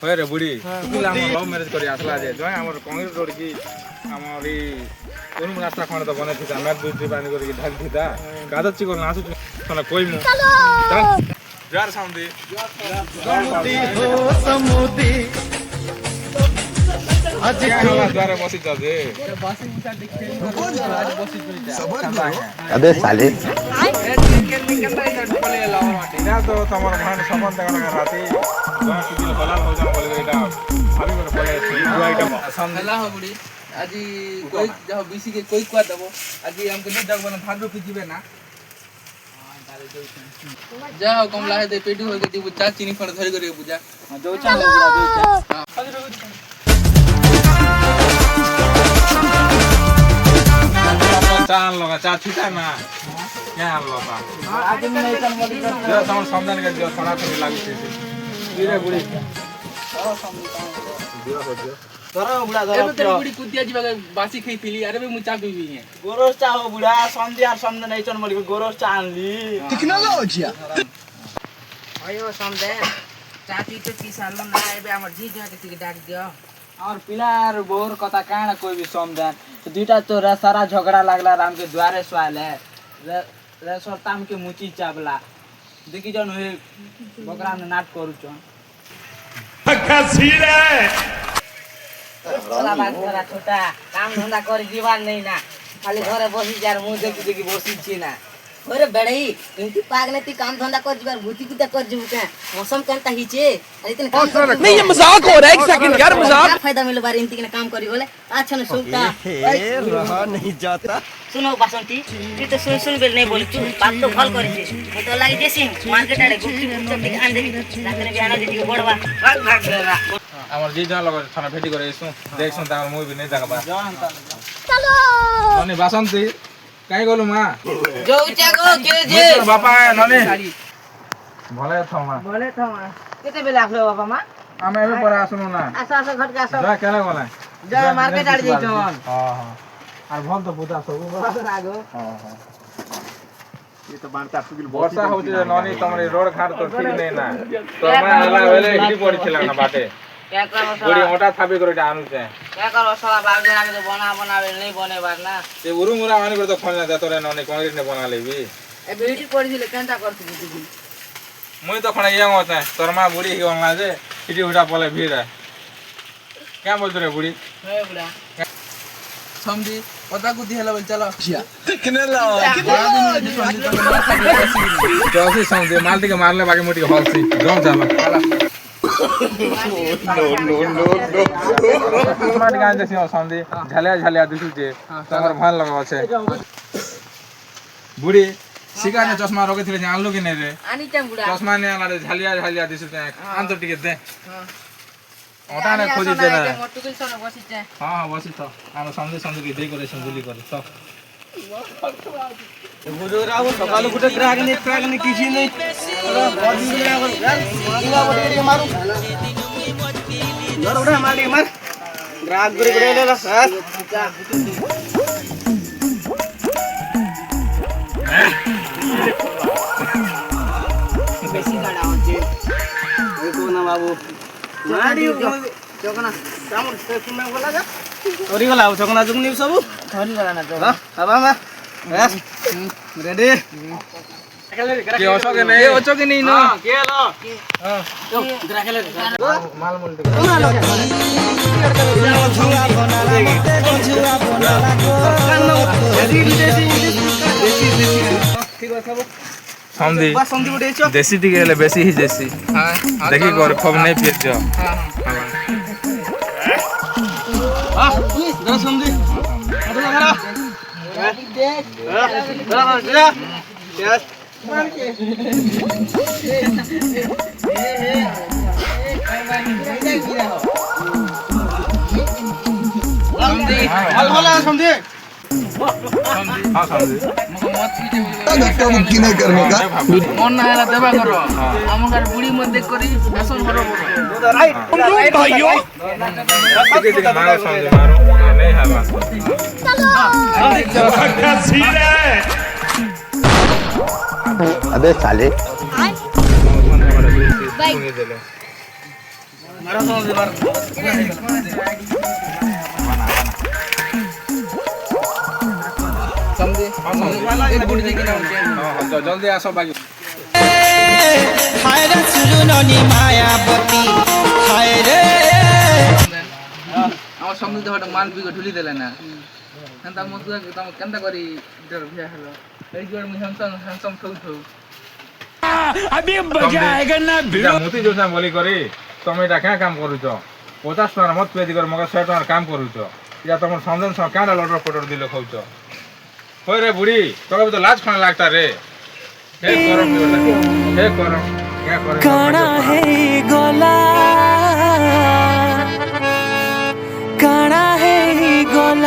হয় রে বুড়ি তুই আমার লভ ম্যারেজ করে আসলা যে জয় আমার কংগ্রেস রোড কি আমার এই কোন রাস্তা খনে তো বনে থিতা ম্যাট দুই পানি করে কি ঢাল থিতা গাদত চিকল না আসু না কই মু যার সাউন্ডে সমুদ্রি হো সমুদ্রি আজ খাওয়া দ্বারে বসি যাবে বসি বিটা দেখতে আজ বসি যা अबे साले এটা তো তোমার মানে সম্বন্ধ দেখা রাতে জয় সুদিল হলাল হয়ে যাও বলে এটা আমি করে বলে দুইটা समझला हो बुढ़ी আজি कोई जाओ बीसी के कोई कुआ दबो আজি हमके नहीं जग बना भाग रुपी जीवे ना जाओ कमला है दे पेटी हो के दी बुच्चा चीनी फड़ धरी करे बुझा जो चालो बुढ़ा जो चाल लगा चा छुटा ना क्या लगा आज मैं नहीं चल मोदी जो समझ समझन के जो थोड़ा थोड़ी लागू छे धीरे बुढ़ी करो समझता धीरे हो जो ধরো বুড়া ए ধরো तेरे बुढ़ी कुतिया जीवा बासी खाई पीली अरे भी मुचा पीवी है গোরস চা হো বুড়া সন্ধে আর সন্ধে নাই চন মলি গোরস চা আনলি अयो समझे चाची तो की सालो ना एबे हमर जी जो के डाक दियो और पिलार बोर कथा काना कोई भी समझान दुईटा तो सारा झगड़ा लागला राम के द्वारे सवाल है रे सरताम के मुची चाबला देखि जन हे बकरा ने नाट करू छ साला बात करा छोटा काम धंधा कर जीवन नहीं ना खाली घरे बसी जार मुंह देखि देखि बसी छी ना ओरे बड़ई तुमती पागले ती काम धंधा कर जीवार भूति कुदा कर जीव का मौसम कंता हिचे अरे इतने काम नहीं ये मजाक हो रहा है एक सेकंड यार मजाक फायदा मिलो बार इनती के काम करी बोले अच्छा न सुनता रहा नहीं जाता सुनो बासंती ती तो सुन बेल नहीं बोली तू बात तो फल करी छे मैं तो लाई देसी मार्केट आड़े गुप्ती पुस्तक दिख आन देबी राखने बियाना दीदी के बड़वा भाग भाग देरा আমার জি জান লগে থানা ভেটি করে এসু দেখছন তার মুভি নেই জায়গা चलो ননি বাসন্তী কাই গলু মা जो जागो के जे বাপা ননি ভলে থমা बोले तो मां कितने बेला आखलो बाबा मां আমি এবে পরে আসুন না आसा आसा घट के आसा যা কেলা গলা जा मार्केट आड़ जइछन हां हां আর ভাল তো বুঝা সব आगो हां हां বর্ষা হচ্ছে ননি তোমার রোড ঘাট তো ঠিক নেই না তোমার এলা হলে হিটি পড়ছিল না বাটে क्या करो বড়ি साला ওটা থাপি করে এটা আনুছে क्या करो साला बाग जना के बना बनावे नहीं बने बार ना ते উরু মুরা মানে করে তো ফোন না তোরে ননি কংক্রিট নে বনা लेबी ए बेटी पड़ी दिले केनता करती दीदी মুই তো খনা ইয়া হতা তোর মা বুড়ি হি অনলা যে হিটি উঠা পলে ভিড় क्या बोल रे बुढ़ी है बुला समझी पता कुती हेला बोल चलो जैसे समझे माल के मारले बाकी मोटी हॉलसी गांव जाला स्मार्ट गान जैसे समझे झलिया झलिया दिसु जे तमर भान लगा আছে बुढ़ी सिका ने चश्मा रोके थिले जानलो कि नहीं रे आनी टाइम बुला चश्मा ने आला झलिया झलिया दिसु जे आन तो टिके दे हां ओटा ने खोजी दे ना मोटू के सोना बसी छे हां हां बसी तो आम समझे समझे की दे करे संजुली करे सब বুড়াও সকাল গুটে ট্রাগনি কিছু নেই বডি গুলা বডি মারু ধর ওটা মার মার গ্রাহক গুড়ে গুড়ে লে রাস बेसी गाड़ा होचे এই কোনা বাবু মারি जोगना কামর স্টেশন মে গলা যা তোরি গলা চকনা চুকনি সব धरी गला ना হ্যাঁ বাবা মা यस रेडी के ओसो के नहीं ओचो के नहीं ना हां के लो हां तो इधर खेले माल मुल कोना लो छुआ बनाला मते छुआ बनाला को कानो देसी ठीक है सब समझी बस समझी उठे छो देसी टी गेले बेसी ही देसी हां देखि कर खब नहीं पिए जो हां हां दो समझी अरे लगा यस हल होला समझे हां समझी मको मत पीते मुक्ति नहीं करने का मन ना हेला देबा करो हम घर बुढ़ी मत देख करी ऐसा भरो भरो राइट भाइयों ठीक मारो समझी मारो नहीं है बात अबे साले सुनी देले ଜଲ୍ଦି ଆସ ବାକି हाय रे सुजुननी मायावती हाय रे আমার সঙ্গে তো মাল বিকে ঢুলি দেলে না হেন্তা মত তুমি কেনতা করি ইটার ভিয়া হলো এই জোর মু হ্যান্ডসাম ঠৌ ঠৌ अभी मजा आएगा ना মুতি যোজনা বলি করি তুমি এটা কেন কাম করুছ 50 টাকার মত পেদি করে মগর 100 টাকার কাম করুছ ইয়া তোমার সমজন সব কেন লটর পটর দিলে খাউছ কই রে বুড়ি তোকে তো লাজ খান লাগতা রে হে করম হে করম কে করে काना है गला काना है गला